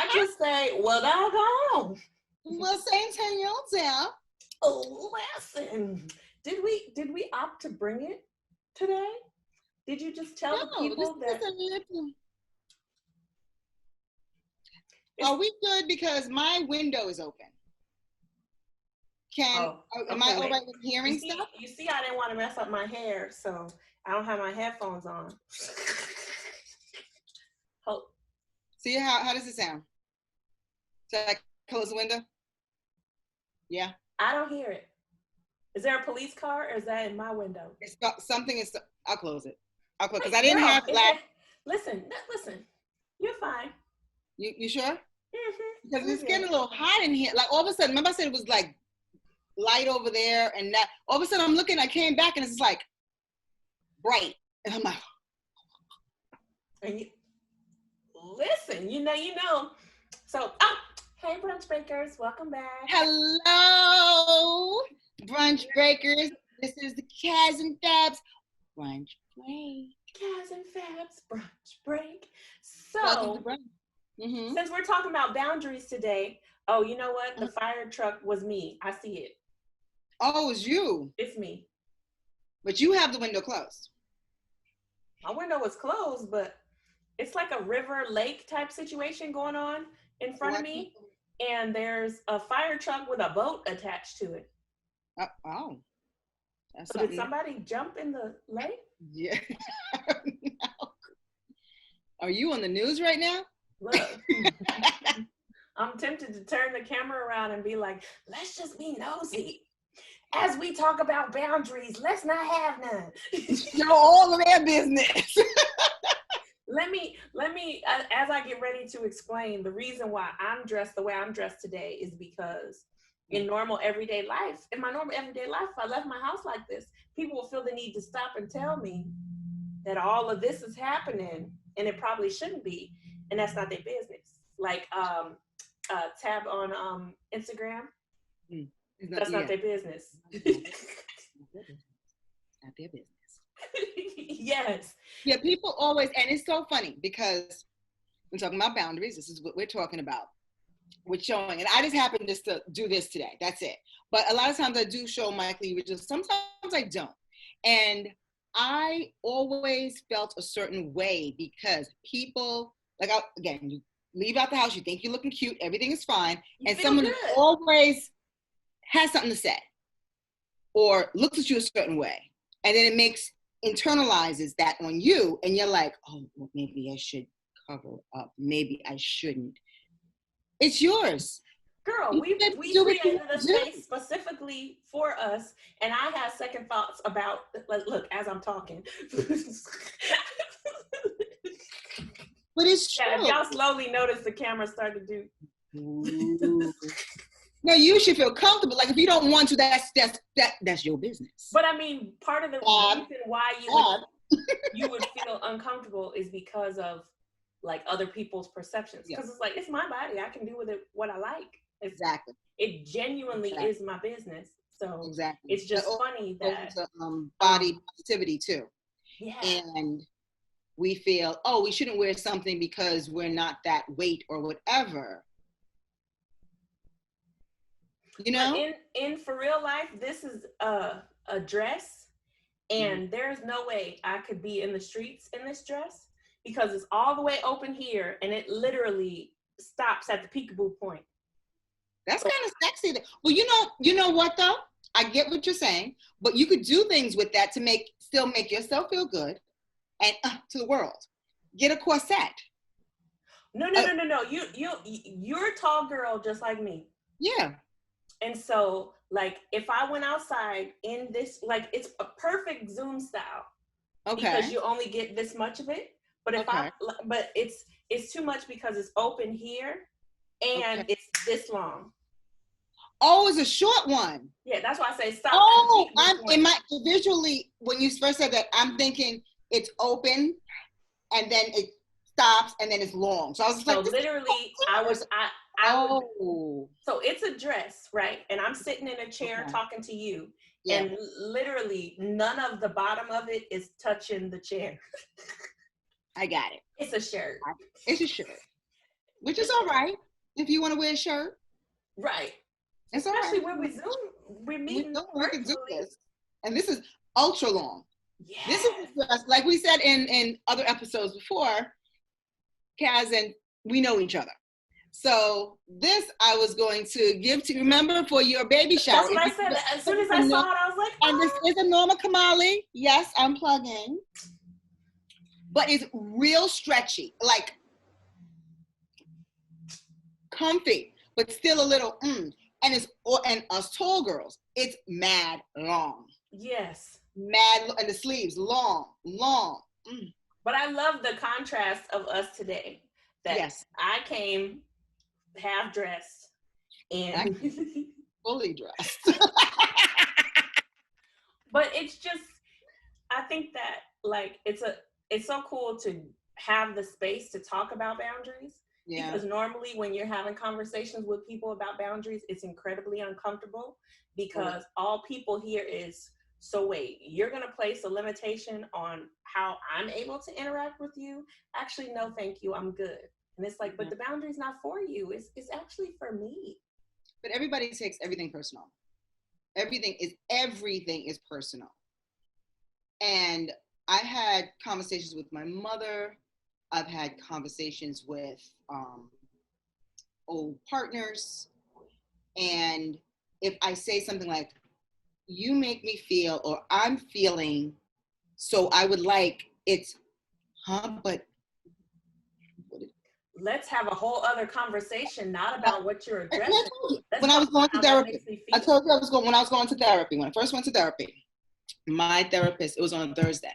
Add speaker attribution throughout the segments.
Speaker 1: I just say, well, doggone.
Speaker 2: Well, same time you're down.
Speaker 1: Oh, listen. Did we opt to bring it today? Did you just tell the people that?
Speaker 2: Are we good? Because my window is open. Am I all right with hearing stuff?
Speaker 1: You see, I didn't want to mess up my hair, so I don't have my headphones on. Oh.
Speaker 2: See, how does it sound? Should I close the window? Yeah.
Speaker 1: I don't hear it. Is there a police car, or is that in my window?
Speaker 2: It's got something. I'll close it. I'll close because I didn't have black.
Speaker 1: Listen. You're fine.
Speaker 2: You sure?
Speaker 1: Mm-hmm.
Speaker 2: Because it's getting a little hot in here. Like all of a sudden, remember I said it was like light over there, and that all of a sudden I'm looking. I came back and it's like bright, and I'm like.
Speaker 1: And listen, you know. So, hey, Brunch Breakers, welcome back.
Speaker 2: Hello, Brunch Breakers. This is the Kaz and Fabs Brunch Break.
Speaker 1: Kaz and Fabs Brunch Break. So, since we're talking about boundaries today, oh, you know what? The fire truck was me. I see it.
Speaker 2: Oh, it's you.
Speaker 1: It's me.
Speaker 2: But you have the window closed.
Speaker 1: My window was closed, but it's like a river lake type situation going on in front of me. And there's a fire truck with a boat attached to it.
Speaker 2: Oh.
Speaker 1: So did somebody jump in the lake?
Speaker 2: Yeah. No. Are you on the news right now?
Speaker 1: Look, I'm tempted to turn the camera around and be like, let's just be nosy. As we talk about boundaries, let's not have none.
Speaker 2: You're all of their business.
Speaker 1: Let me, as I get ready to explain, the reason why I'm dressed the way I'm dressed today is because in my normal everyday life, if I left my house like this, people will feel the need to stop and tell me that all of this is happening and it probably shouldn't be. And that's not their business. Like tab on Instagram, that's not their business.
Speaker 2: Not their business.
Speaker 1: Yes.
Speaker 2: Yeah, people always, and it's so funny because we're talking about boundaries. This is what we're talking about. We're showing, and I just happened just to do this today. That's it. But a lot of times I do show my cleavages. Sometimes I don't. And I always felt a certain way because people, like, again, you leave out the house, you think you're looking cute, everything is fine, and someone always has something to say or looks at you a certain way. And then it internalizes that on you, and you're like, oh, well, maybe I should cover up. Maybe I shouldn't. It's yours.
Speaker 1: Girl, we created a space specifically for us, and I have second thoughts about, look, as I'm talking.
Speaker 2: But it's true.
Speaker 1: Yeah, y'all slowly notice the camera start to do.
Speaker 2: No, you should feel comfortable. Like if you don't want to, that's your business.
Speaker 1: But I mean, part of the reason why you would feel uncomfortable is because of like other people's perceptions. Because it's like, it's my body. I can do with it what I like.
Speaker 2: Exactly.
Speaker 1: It genuinely is my business. So
Speaker 2: exactly.
Speaker 1: It's just funny that
Speaker 2: body positivity too.
Speaker 1: Yeah.
Speaker 2: And we feel, oh, we shouldn't wear something because we're not that weight or whatever. You know?
Speaker 1: But in for real life, this is a dress, and there's no way I could be in the streets in this dress because it's all the way open here, and it literally stops at the peekaboo point.
Speaker 2: That's kind of sexy. Well, you know what though? I get what you're saying, but you could do things with that to still make yourself feel good, and to the world. Get a corset.
Speaker 1: No. You're a tall girl just like me.
Speaker 2: Yeah. And
Speaker 1: so, like, if I went outside in this, like, it's a perfect Zoom style. Okay. Because you only get this much of it. But but it's too much because it's open here and it's this long.
Speaker 2: Oh, it's a short one.
Speaker 1: Yeah, that's why I say stop.
Speaker 2: Oh, visually, when you first said that, I'm thinking it's open and then it stops and then it's long. So I was like,
Speaker 1: literally, so it's a dress, right? And I'm sitting in a chair talking to you, and literally none of the bottom of it is touching the chair.
Speaker 2: I got it.
Speaker 1: It's a shirt.
Speaker 2: It's a shirt. which is all right if you want to wear a shirt.
Speaker 1: Right.
Speaker 2: It's all
Speaker 1: Especially
Speaker 2: right.
Speaker 1: when we Zoom, we're meeting
Speaker 2: We can do
Speaker 1: virtually.
Speaker 2: this. And this is ultra long.
Speaker 1: Yeah.
Speaker 2: This is just, like we said in other episodes before, Kaz and we know each other. So this I was going to give to you, remember, for your baby shower.
Speaker 1: That's what I said. As soon as I saw it, I was like,
Speaker 2: and this is a Norma Kamali. Yes, I'm plugging. But it's real stretchy, like comfy, but still a little And us tall girls, it's mad long.
Speaker 1: Yes.
Speaker 2: Mad, and the sleeves long.
Speaker 1: But I love the contrast of us today. That
Speaker 2: yes.
Speaker 1: I came half dressed and
Speaker 2: fully dressed.
Speaker 1: But it's just, I think that like it's so cool to have the space to talk about boundaries. Yeah. Because normally when you're having conversations with people about boundaries, it's incredibly uncomfortable because all people hear is, so wait, you're going to place a limitation on how I'm able to interact with you? Actually, no, thank you. I'm good. And it's like, but the boundary's not for you. It's actually for me.
Speaker 2: But everybody takes everything personal. Everything is personal. And I had conversations with my mother. I've had conversations with old partners. And if I say something like, you make me feel, or I'm feeling, so I would like, it's, but.
Speaker 1: Let's have a whole other conversation, not about what you're addressing.
Speaker 2: When I was going to therapy, I told you when I was going to therapy, when I first went to therapy, my therapist, it was on a Thursday.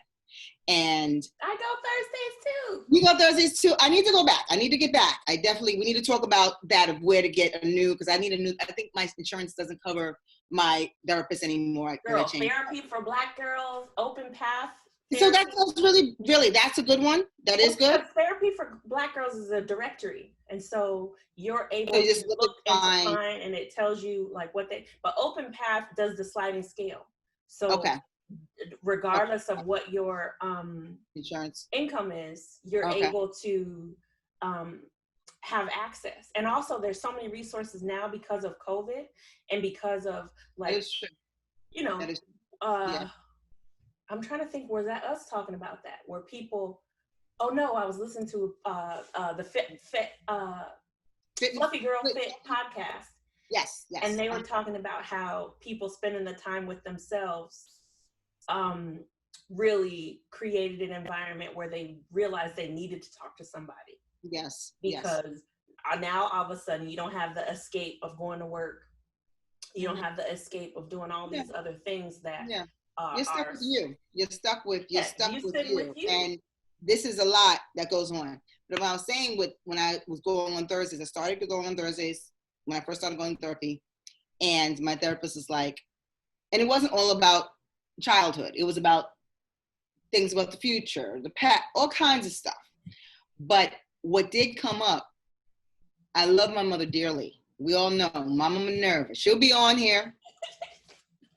Speaker 2: And
Speaker 1: I go Thursdays too.
Speaker 2: You go Thursdays too. I need to go back. I need to get back. We need to talk about that, of where to get a new, because I think my insurance doesn't cover my therapist anymore.
Speaker 1: Girl, therapy for Black girls, open path.
Speaker 2: Therapy. So that's really, that's a good one. That is good.
Speaker 1: Therapy for Black girls is a directory. And so you're able to just look and find, and it tells you like but open path does the sliding scale. So regardless of what your
Speaker 2: insurance
Speaker 1: income is, you're able to have access. And also there's so many resources now because of COVID and because of like, I'm trying to think, was that us talking about that? Where people, I was listening to the Fluffy Girl Fit podcast.
Speaker 2: Yes.
Speaker 1: And they were talking about how people spending the time with themselves really created an environment where they realized they needed to talk to somebody.
Speaker 2: Yes.
Speaker 1: Because now all of a sudden you don't have the escape of going to work. You don't have the escape of doing all these other things that
Speaker 2: you're stuck with you. You're stuck with you. And this is a lot that goes on. But what I was saying when I was going on Thursdays, I started to go on Thursdays when I first started going to therapy. And my therapist is like, and it wasn't all about childhood. It was about things about the future, the past, all kinds of stuff. But what did come up, I love my mother dearly. We all know Mama Minerva. She'll be on here.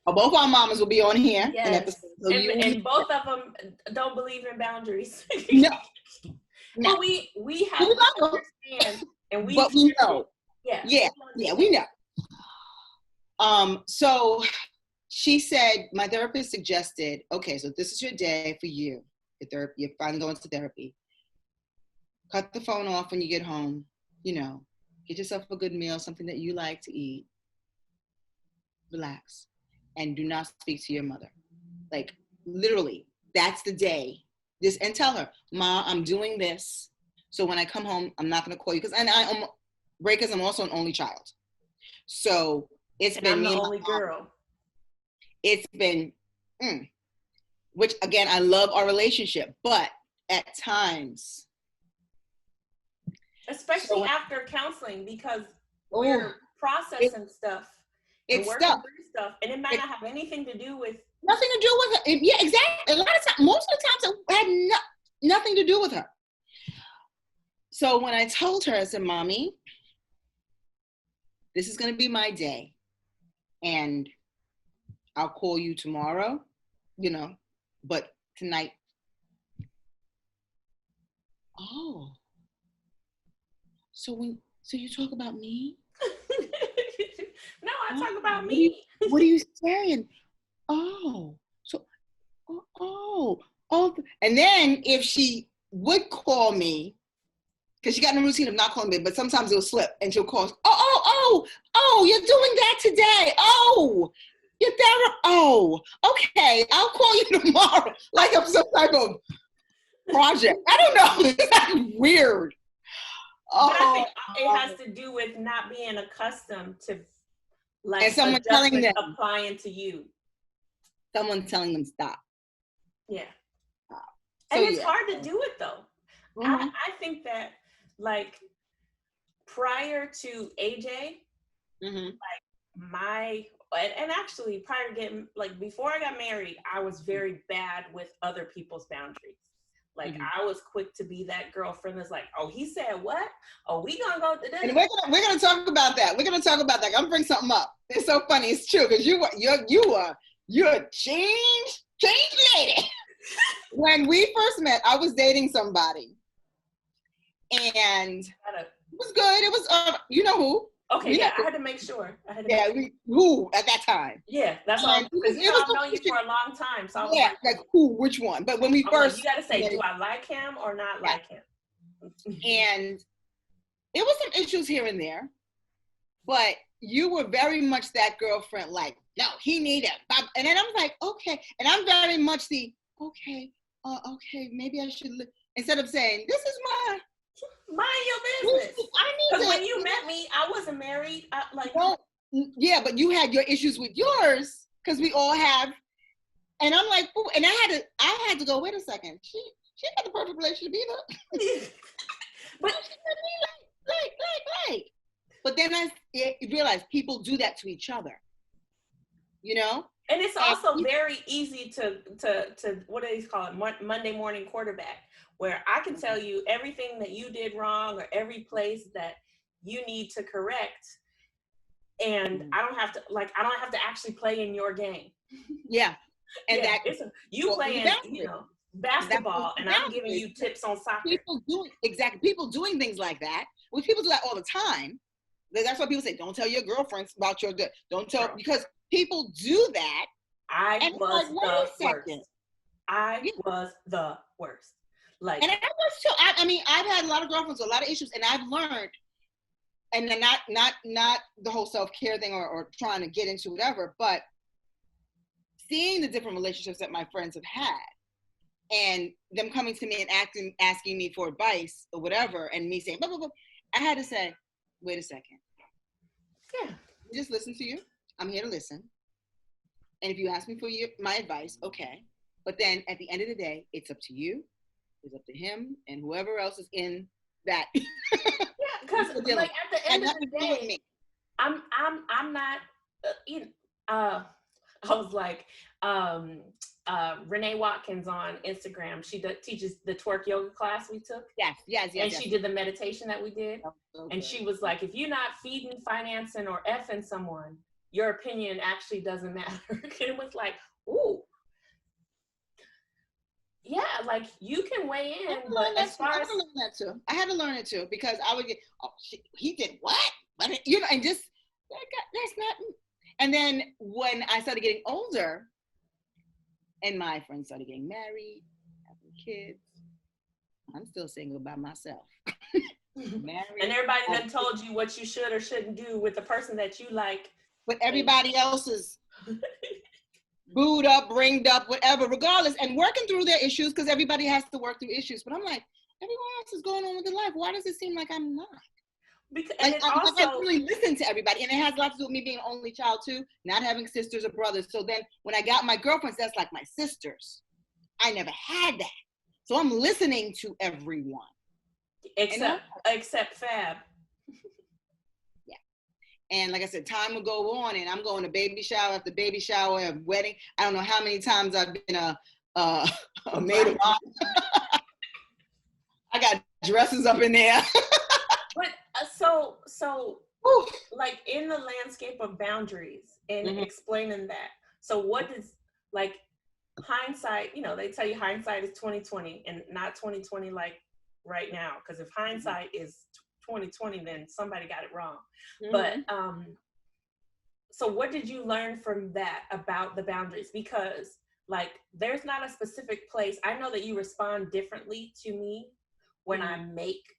Speaker 2: Or both our mamas will be on here.
Speaker 1: Yes. And both of them don't believe in boundaries.
Speaker 2: No.
Speaker 1: But we have to understand, and we
Speaker 2: know. Yeah, we know. So she said, my therapist suggested, okay, so this is your day for you. You're finally going to therapy. Cut the phone off when you get home. Get yourself a good meal, something that you like to eat. Relax. And do not speak to your mother. Like, literally, that's the day. And tell her, Ma, I'm doing this. So when I come home, I'm not going to call you. Because I'm also an only child. So
Speaker 1: I'm the only girl.
Speaker 2: It's been, which again, I love our relationship. But at times.
Speaker 1: Especially after counseling, because we're processing stuff.
Speaker 2: It's
Speaker 1: working through stuff, and it might not have anything to do with
Speaker 2: nothing to do with her. Yeah, exactly. A lot of times, most of the times, it had nothing to do with her. So when I told her, I said, "Mommy, this is going to be my day, and I'll call you tomorrow. But tonight." Oh. so you talk about me?
Speaker 1: No, I talk about
Speaker 2: What are you,
Speaker 1: me.
Speaker 2: what are you saying? Oh, so, oh. And then if she would call me, because she got in the routine of not calling me, but sometimes it'll slip and she'll call, oh, you're doing that today. Oh, you're there. Oh, okay, I'll call you tomorrow. Like I'm some type of project. I don't know. It's like weird.
Speaker 1: But I think it has to do with not being accustomed to like
Speaker 2: and someone telling them,
Speaker 1: applying to you.
Speaker 2: Someone telling them stop.
Speaker 1: Yeah.
Speaker 2: Stop.
Speaker 1: And it's hard to do it though.
Speaker 2: Mm-hmm.
Speaker 1: I think that like prior to AJ, like and actually prior to getting, like before I got married, I was very bad with other people's boundaries. Like I was quick to be that girlfriend that's like, oh, he said what? Oh, we gonna go.
Speaker 2: And we're gonna talk about that. We're gonna talk about that. I'm gonna bring something up. It's so funny. It's true because you're a change lady. When we first met, I was dating somebody, and it was good. It was you know who?
Speaker 1: Okay, yeah, I had to make sure.
Speaker 2: Who at that time?
Speaker 1: Yeah, that's all. Because I've known you for a long time, so I was
Speaker 2: like who, which one? But when we first,
Speaker 1: you got to say, do I like him or not like him?
Speaker 2: And it was some issues here and there, but you were very much that girlfriend. Like, no, he need it, and then I'm like, okay, and I'm very much the okay, maybe I should instead of saying this is my.
Speaker 1: Mind your business. Because when you met me, I wasn't married.
Speaker 2: Yeah, but you had your issues with yours because we all have. And I'm like, ooh, and I had to go. Wait a second. She had the perfect relationship either. But like. But then I realized people do that to each other. You know.
Speaker 1: And it's also very easy to what do they call it? Monday morning quarterback, where I can tell you everything that you did wrong or every place that you need to correct, and I don't have to actually play in your game.
Speaker 2: Yeah, and
Speaker 1: you playing basketball, and I'm giving you tips on soccer.
Speaker 2: People doing things like that, which people do that all the time. That's why people say, don't tell your girlfriends about your good. Don't tell, because people do that.
Speaker 1: I was the worst. Like,
Speaker 2: and I was too. I mean, I've had a lot of girlfriends with a lot of issues, and I've learned, and then not the whole self-care thing or trying to get into whatever, but seeing the different relationships that my friends have had, and them coming to me and asking me for advice or whatever, and me saying blah blah blah. I had to say, wait a second.
Speaker 1: Yeah.
Speaker 2: Just listen to you. I'm here to listen. And if you ask me for my advice, okay. But then at the end of the day, it's up to you. It's up to him and whoever else is in that.
Speaker 1: Yeah, because like at the end of the day, I'm not. I was like Renee Watkins on Instagram. She teaches the twerk yoga class we took.
Speaker 2: Yes.
Speaker 1: And she did the meditation that we did. And she was like, if you're not feeding, financing, or effing someone, your opinion actually doesn't matter. It was like, ooh. Yeah, like you can weigh in, but as far as
Speaker 2: I had to learn it too because I would get, he did what? And just that's not. And then when I started getting older, and my friends started getting married, having kids, I'm still single by myself.
Speaker 1: Married, and everybody done told you what you should or shouldn't do with the person that you like.
Speaker 2: But everybody else is booed up, ringed up, whatever, regardless, and working through their issues because everybody has to work through issues. But I'm like, everyone else is going on with their life. Why does it seem like I'm not?
Speaker 1: Because
Speaker 2: I really listen to everybody, and it has a lot to do with me being an only child too, not having sisters or brothers. So then when I got my girlfriends, that's like my sisters. I never had that. So I'm listening to everyone.
Speaker 1: Except Fab.
Speaker 2: Yeah. And like I said, time will go on, and I'm going to baby shower after baby shower, a wedding. I don't know how many times I've been a maid of honor. I got dresses up in there.
Speaker 1: But so like in the landscape of boundaries and explaining that. So what is like hindsight? You know, they tell you hindsight is 20/20 and not 20/20 like right now. Because if hindsight is 2020, then somebody got it wrong.
Speaker 2: Mm-hmm.
Speaker 1: But so what did you learn from that about the boundaries? Because like there's not a specific place. I know that you respond differently to me when I make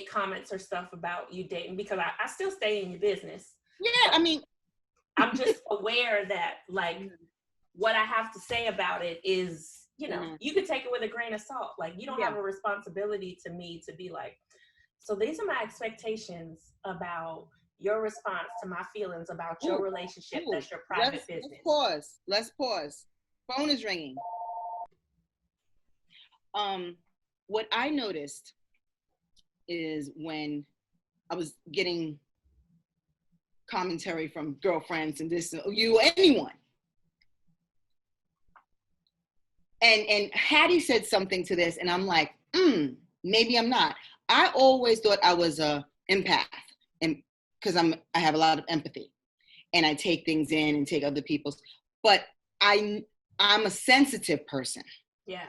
Speaker 1: comments or stuff about you dating, because I still stay in your business.
Speaker 2: Yeah, I mean,
Speaker 1: I'm just aware that like what I have to say about it is, you know, you can take it with a grain of salt. Like you don't have a responsibility to me to be like, so these are my expectations about your response to my feelings about your relationship. That's your private business.
Speaker 2: Let's pause. Phone is ringing. What I noticed is when I was getting commentary from girlfriends and this, you, anyone. And Hattie said something to this, and I'm like, maybe I'm not. I always thought I was a empath, and because I have a lot of empathy, and I take things in and take other people's. But I'm a sensitive person.
Speaker 1: Yeah.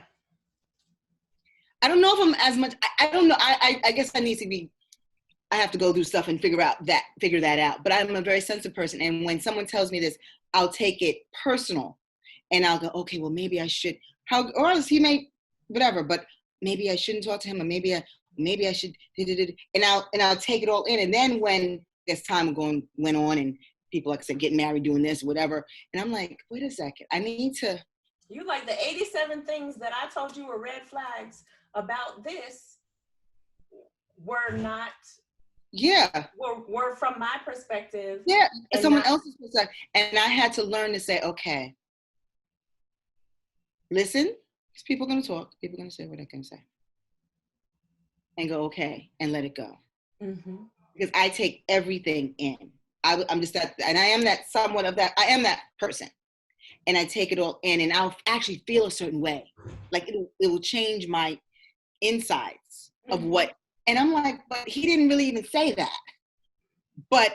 Speaker 2: I don't know if I'm as much. I don't know. I guess I need to be. I have to go through stuff and figure that out. But I'm a very sensitive person, and when someone tells me this, I'll take it personal, and I'll go, okay, well maybe I should. Or else he may, whatever. But maybe I shouldn't talk to him, or maybe I should. And I'll take it all in. And then when as time went on, and people, like I said, getting married, doing this, whatever, and I'm like, wait a second, I need to.
Speaker 1: You like the 87 things that I told you were red flags about this were not.
Speaker 2: Yeah.
Speaker 1: Were from my perspective.
Speaker 2: Yeah, someone else's perspective. And I had to learn to say, okay, listen, people are going to talk. People are going to say what they're going to say. And go, okay, and let it go. Mm-hmm. Because I take everything in. I'm just that, and I am that somewhat of that. I am that person. And I take it all in, and I'll actually feel a certain way. Like it will change my insides of what. And I'm like, but he didn't really even say that. But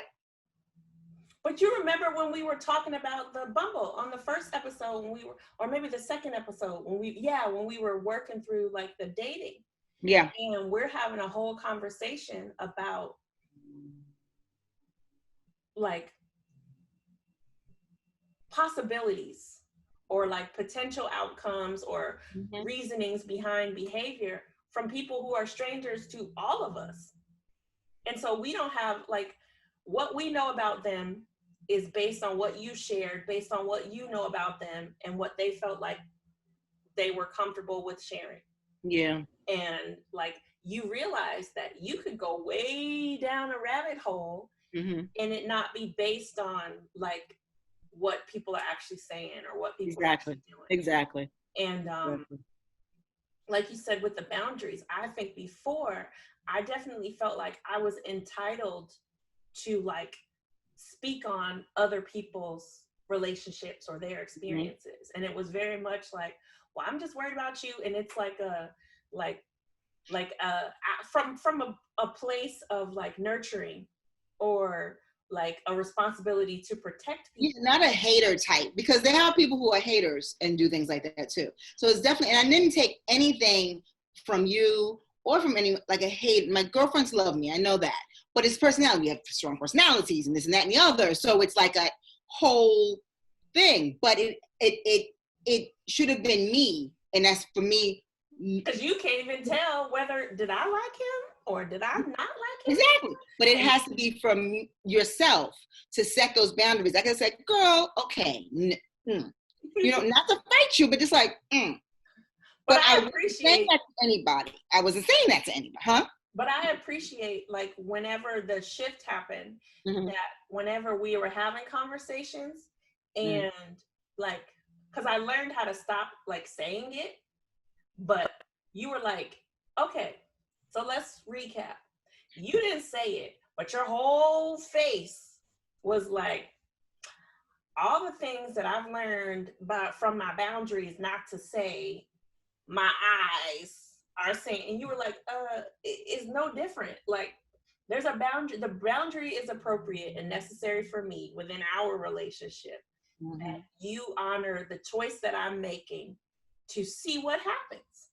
Speaker 1: you remember when we were talking about the Bumble on the first episode when we were, or maybe the second episode when we were working through like the dating.
Speaker 2: Yeah.
Speaker 1: And we're having a whole conversation about like possibilities or like potential outcomes or reasonings behind behavior from people who are strangers to all of us. And so we don't have like, what we know about them is based on what you shared, based on what you know about them and what they felt like they were comfortable with sharing.
Speaker 2: Yeah.
Speaker 1: And like, you realize that you could go way down a rabbit hole and it not be based on like what people are actually saying or what people are actually doing.
Speaker 2: Exactly.
Speaker 1: And like you said, with the boundaries, I think before I definitely felt like I was entitled to like speak on other people's relationships or their experiences. And it was very much like, well, I'm just worried about you. And it's like from a place of like nurturing or like a responsibility to protect people.
Speaker 2: Yeah, not a hater type, because there are people who are haters and do things like that too. So it's definitely, and I didn't take anything from you or from any, like a hate. My girlfriends love me, I know that. But it's personality. We have strong personalities and this and that and the other. So it's like a whole thing. But it should have been me. And that's for me.
Speaker 1: Because you can't even tell whether did I like him or did I not like him?
Speaker 2: Exactly. But it has to be from yourself to set those boundaries. Like I said, girl, okay. You know, not to fight you, but just like,
Speaker 1: But I
Speaker 2: wasn't saying that to anybody. I wasn't saying that to anybody, huh?
Speaker 1: But I appreciate, like, whenever the shift happened, that whenever we were having conversations and, like, because I learned how to stop, like, saying it, but you were like, okay, so let's recap. You didn't say it, but your whole face was like, all the things that I've learned from my boundaries not to say, my eyes are saying, and you were like, it's no different. Like, there's a boundary. The boundary is appropriate and necessary for me within our relationship. That you honor the choice that I'm making to see what happens.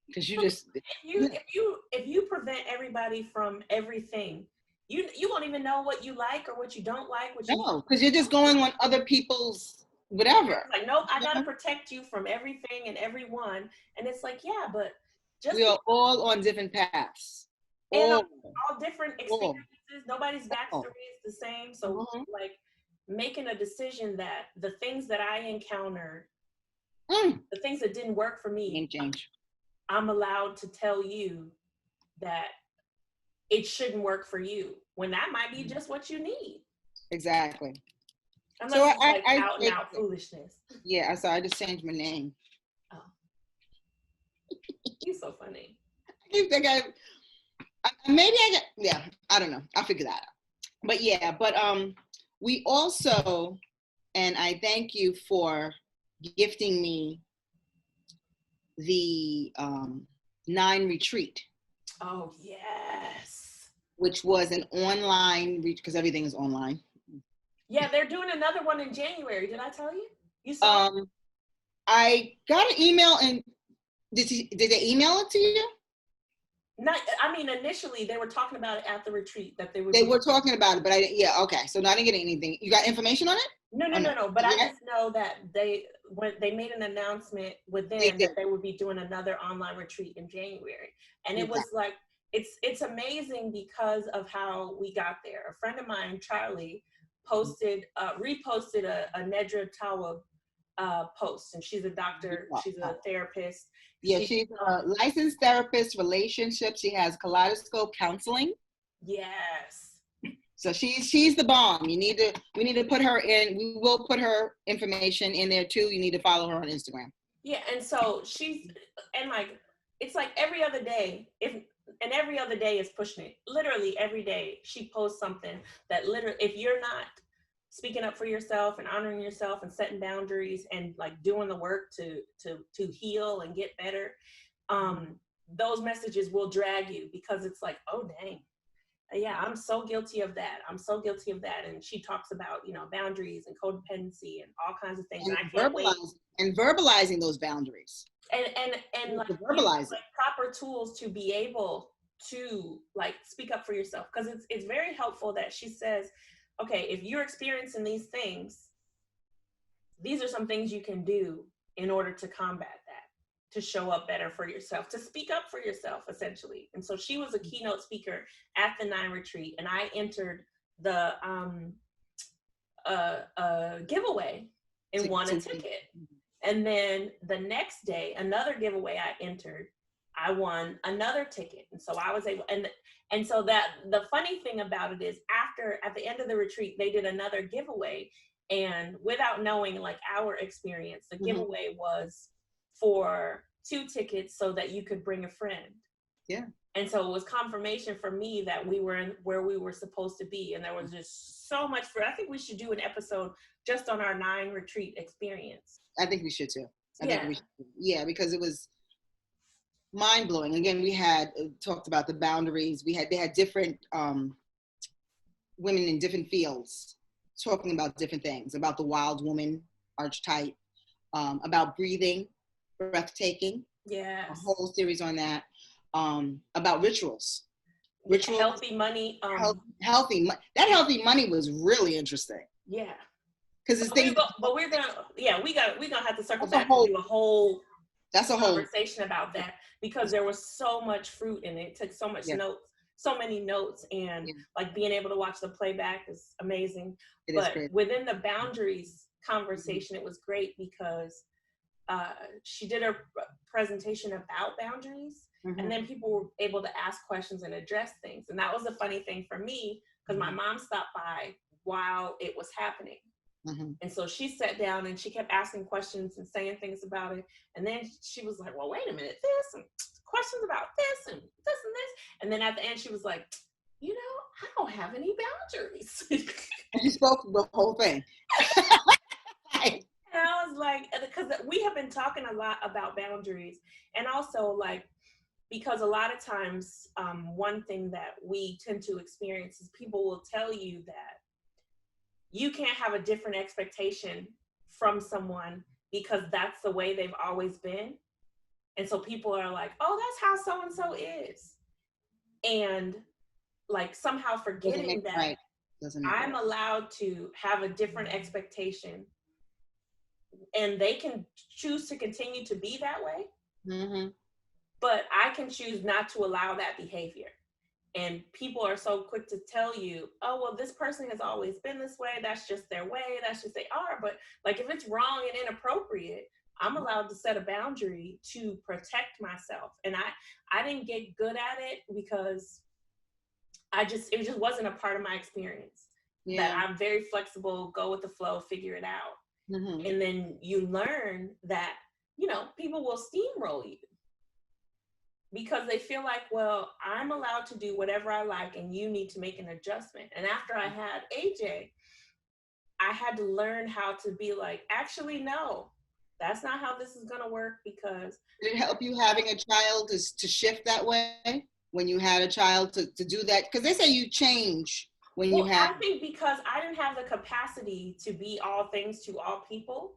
Speaker 2: Because you just
Speaker 1: if you prevent everybody from everything, you won't even know what you like or what you don't like. What you
Speaker 2: no, because you're just going on other people's whatever.
Speaker 1: like, nope, I gotta protect you from everything and everyone. And it's like, yeah, but just
Speaker 2: We are all on different paths.
Speaker 1: and
Speaker 2: All
Speaker 1: different experiences. Nobody's backstory is the same. So like making a decision that the things that I encountered, the things that didn't work for me, I'm allowed to tell you that it shouldn't work for you when that might be just what you need.
Speaker 2: Exactly.
Speaker 1: Unless so it's like out and out foolishness.
Speaker 2: Yeah, I just changed my name.
Speaker 1: Oh. You're so funny.
Speaker 2: I think maybe I don't know. I'll figure that out. But yeah, we also, and I thank you for gifting me the 9 retreat.
Speaker 1: Oh, yes.
Speaker 2: Which was an online because everything is online.
Speaker 1: Yeah, they're doing another one in January. Did I tell you? You saw it?
Speaker 2: I got an email, and did they email it to you?
Speaker 1: Not, I mean, initially they were talking about it at the retreat that they were
Speaker 2: talking about it, but okay. So I didn't get anything. You got information on it?
Speaker 1: No. But I just know that when they made an announcement with them that they would be doing another online retreat in January, and it was like it's amazing because of how we got there. A friend of mine, Charlie, reposted a Nedra Tawwab post, and she's a doctor, she's a therapist.
Speaker 2: Yeah, she's a licensed therapist, relationships. She has kaleidoscope counseling.
Speaker 1: Yes.
Speaker 2: So she's the bomb. We need to put her in. We will put her information in there too. You need to follow her on Instagram.
Speaker 1: Yeah, and so it's like every other day, every other day is pushing it. Literally every day she posts something that if you're not speaking up for yourself and honoring yourself and setting boundaries and like doing the work to heal and get better, those messages will drag you because it's like, oh dang. Yeah, I'm so guilty of that. I'm so guilty of that. And she talks about, boundaries and codependency and all kinds of things. And I can't wait.
Speaker 2: And verbalizing those boundaries.
Speaker 1: And like proper tools to be able to like speak up for yourself. Because it's very helpful that she says, okay, if you're experiencing these things, these are some things you can do in order to combat that, to show up better for yourself, to speak up for yourself, essentially. And so she was a keynote speaker at the 9 retreat, and I entered the giveaway and won a ticket. And then the next day, another giveaway I entered, I won another ticket. And so I was able, and so that the funny thing about it is at the end of the retreat, they did another giveaway. And without knowing like our experience, the giveaway was for 2 tickets so that you could bring a friend.
Speaker 2: Yeah.
Speaker 1: And so it was confirmation for me that we were in where we were supposed to be. And there was just so much I think we should do an episode just on our 9 retreat experience.
Speaker 2: I think we should too. Yeah, because it was mind blowing. Again, we had talked about the boundaries. They had different women in different fields talking about different things, about the wild woman archetype, about breathing, breathtaking.
Speaker 1: Yeah.
Speaker 2: A whole series on that. About rituals.
Speaker 1: Healthy money.
Speaker 2: Healthy money was really interesting.
Speaker 1: Yeah.
Speaker 2: Because it's
Speaker 1: we're gonna have to circle back and do a whole conversation about that, because there was so much fruit in it. It took so much notes, so many notes, and like being able to watch the playback is amazing. But within the boundaries conversation, it was great because she did a presentation about boundaries, and then people were able to ask questions and address things. And that was a funny thing for me because my mom stopped by while it was happening. And so she sat down and she kept asking questions and saying things about it. And then she was like, well, wait a minute, this and questions about this and this and this. And then at the end, she was like, I don't have any boundaries.
Speaker 2: She spoke the whole thing.
Speaker 1: And I was like, because we have been talking a lot about boundaries, and also like, because a lot of times, one thing that we tend to experience is people will tell you that you can't have a different expectation from someone because that's the way they've always been. And so people are like, oh, that's how so-and-so is. And like somehow forgetting that
Speaker 2: right. Doesn't make
Speaker 1: I'm
Speaker 2: right.
Speaker 1: allowed to have a different expectation, and they can choose to continue to be that way.
Speaker 2: Mm-hmm.
Speaker 1: But I can choose not to allow that behavior. And people are so quick to tell you, oh, well, this person has always been this way. That's just their way. That's just they are. But like, if it's wrong and inappropriate, I'm allowed to set a boundary to protect myself. And I didn't get good at it because it just wasn't a part of my experience.
Speaker 2: Yeah.
Speaker 1: That I'm very flexible, go with the flow, figure it out.
Speaker 2: Mm-hmm.
Speaker 1: And then you learn that, you know, people will steamroll you because they feel like, well, I'm allowed to do whatever I like and you need to make an adjustment. And after I had AJ, I had to learn how to be like, actually, no, that's not how this is going to work. Because
Speaker 2: did it help you having a child to shift that way when you had a child to do that? Because they say you change when you have.
Speaker 1: I think because I didn't have the capacity to be all things to all people,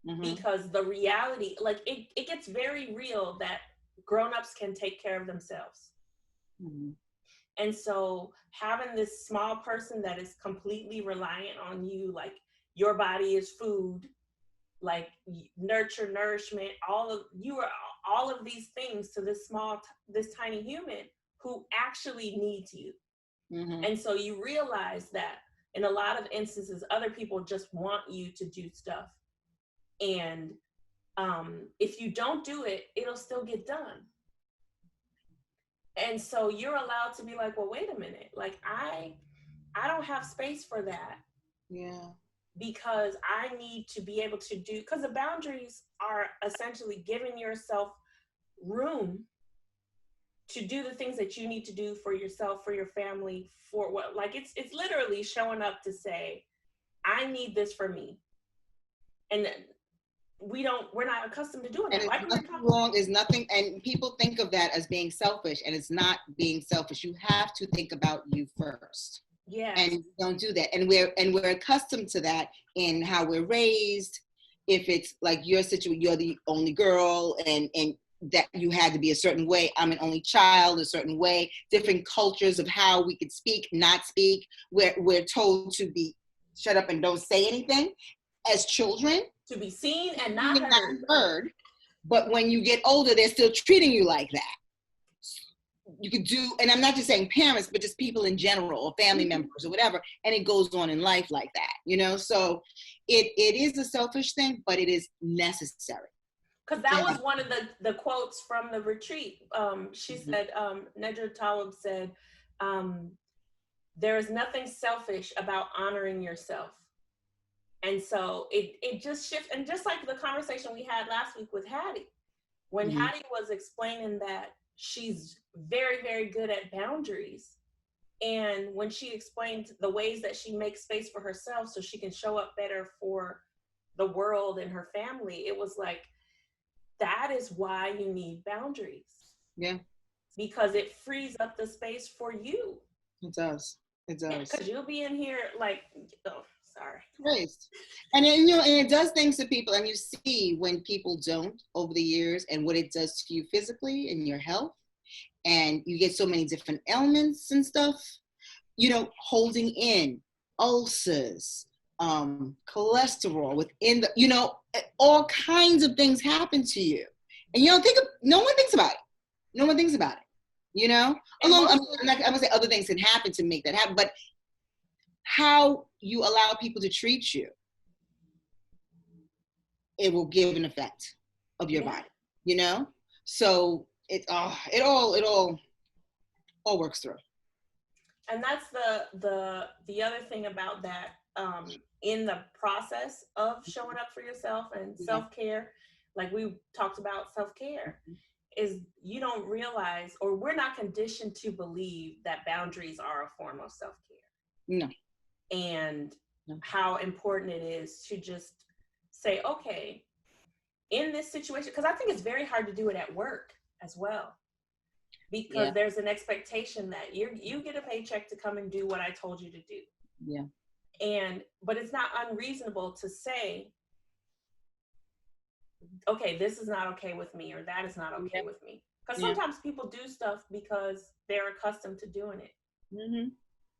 Speaker 2: Mm-hmm.
Speaker 1: because the reality, like it gets very real that grown-ups can take care of themselves.
Speaker 2: Mm-hmm.
Speaker 1: And so having this small person that is completely reliant on you, like your body is food, like nurture, nourishment, all of these things to this tiny human who actually needs you.
Speaker 2: Mm-hmm.
Speaker 1: And so you realize that in a lot of instances, other people just want you to do stuff. And if you don't do it, it'll still get done. And so you're allowed to be like, well, wait a minute, like I don't have space for that.
Speaker 2: Yeah.
Speaker 1: Because I need to be able to do, because the boundaries are essentially giving yourself room to do the things that you need to do for yourself, for your family, for what, like it's literally showing up to say, I need this for me. And we're not accustomed to doing that.
Speaker 2: And
Speaker 1: Like
Speaker 2: it's nothing wrong, is nothing, and people think of that as being selfish, and it's not being selfish. You have to think about you first.
Speaker 1: Yeah.
Speaker 2: And you don't do that. And we're accustomed to that in how we're raised. If it's like your situation, you're the only girl, and that you had to be a certain way. I'm an only child, a certain way. Different cultures of how we could speak, not speak. We're told to be shut up and don't say anything as children.
Speaker 1: To be seen and not heard.
Speaker 2: But when you get older, they're still treating you like that. You could do, and I'm not just saying parents, but just people in general, or family members or whatever, and it goes on in life like that, you know? So it is a selfish thing, but it is necessary.
Speaker 1: Because that was one of the quotes from the retreat. She said, Nedra Tawwab said, there is nothing selfish about honoring yourself. And so it just shifts. And just like the conversation we had last week with Hattie, when Hattie was explaining that she's very, very good at boundaries. And when she explained the ways that she makes space for herself so she can show up better for the world and her family, it was like, that is why you need boundaries.
Speaker 2: Yeah.
Speaker 1: Because it frees up the space for you.
Speaker 2: It does. It does.
Speaker 1: Because you'll be in here like, oh, sorry.
Speaker 2: Right. And then, you know, and it does things to people, and you see when people don't over the years, and what it does to you physically and your health, and you get so many different ailments and stuff, you know, holding in ulcers, cholesterol within the, you know, all kinds of things happen to you, and you don't think no one thinks about it. No one thinks about it, you know. Along, I'm gonna say other things can happen to make that happen, but how you allow people to treat you, it will give an effect of your body, you know. So it all works through.
Speaker 1: And that's the other thing about that, in the process of showing up for yourself and self-care, like we talked about self-care, is you don't realize, or we're not conditioned to believe that boundaries are a form of self-care.
Speaker 2: No.
Speaker 1: And how important it is to just say, okay, in this situation, because I think it's very hard to do it at work as well. Because there's an expectation that you get a paycheck to come and do what I told you to do.
Speaker 2: Yeah.
Speaker 1: But it's not unreasonable to say, okay, this is not okay with me, or that is not okay
Speaker 2: Yeah.
Speaker 1: with me. Because
Speaker 2: Yeah.
Speaker 1: sometimes people do stuff because they're accustomed to doing it,
Speaker 2: Mm-hmm.
Speaker 1: and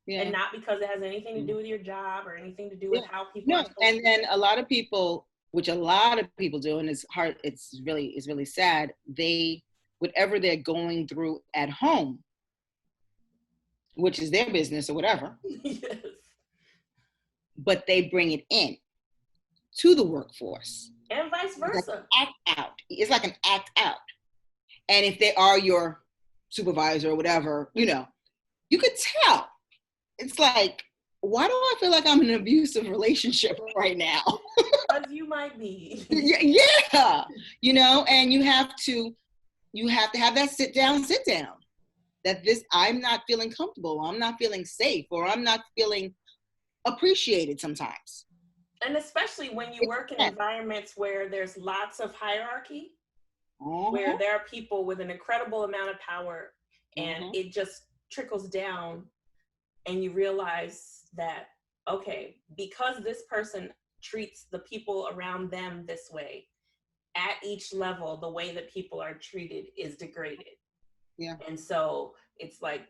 Speaker 2: Yeah.
Speaker 1: not because it has anything to do with your job or anything to do
Speaker 2: Yeah.
Speaker 1: with how people
Speaker 2: No,
Speaker 1: are supposed
Speaker 2: and
Speaker 1: to
Speaker 2: then
Speaker 1: be.
Speaker 2: a lot of people, which a lot of people do, and it's hard, it's really sad. They, whatever they're going through at home, which is their business or whatever,
Speaker 1: Yes.
Speaker 2: but they bring it in to the workforce.
Speaker 1: And vice
Speaker 2: It's like
Speaker 1: versa.
Speaker 2: an act out. It's like an act out. And if they are your supervisor or whatever, you could tell. It's like, why do I feel like I'm in an abusive relationship right now?
Speaker 1: Because you might be.
Speaker 2: Yeah, and you have to have that sit down. That I'm not feeling comfortable, I'm not feeling safe, or I'm not feeling appreciated sometimes.
Speaker 1: And especially when you work in environments where there's lots of hierarchy, where there are people with an incredible amount of power, and it just trickles down, and you realize that, okay, because this person treats the people around them this way, at each level, the way that people are treated is degraded.
Speaker 2: Yeah.
Speaker 1: And so it's like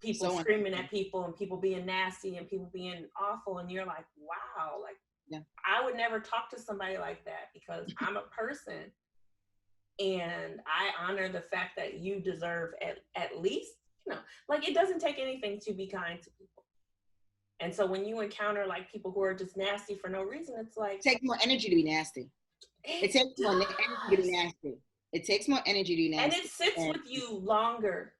Speaker 1: people
Speaker 2: So
Speaker 1: screaming at people, and people being nasty, and people being awful. And you're like, wow, like,
Speaker 2: yeah.
Speaker 1: I would never talk to somebody like that, because I'm a person, and I honor the fact that you deserve at least, like, it doesn't take anything to be kind to people. And so when you encounter like people who are just nasty for no reason, it's like,
Speaker 2: it takes more energy to be nasty. It takes more energy to be nasty. It takes more energy to be nasty.
Speaker 1: And it sits with you longer.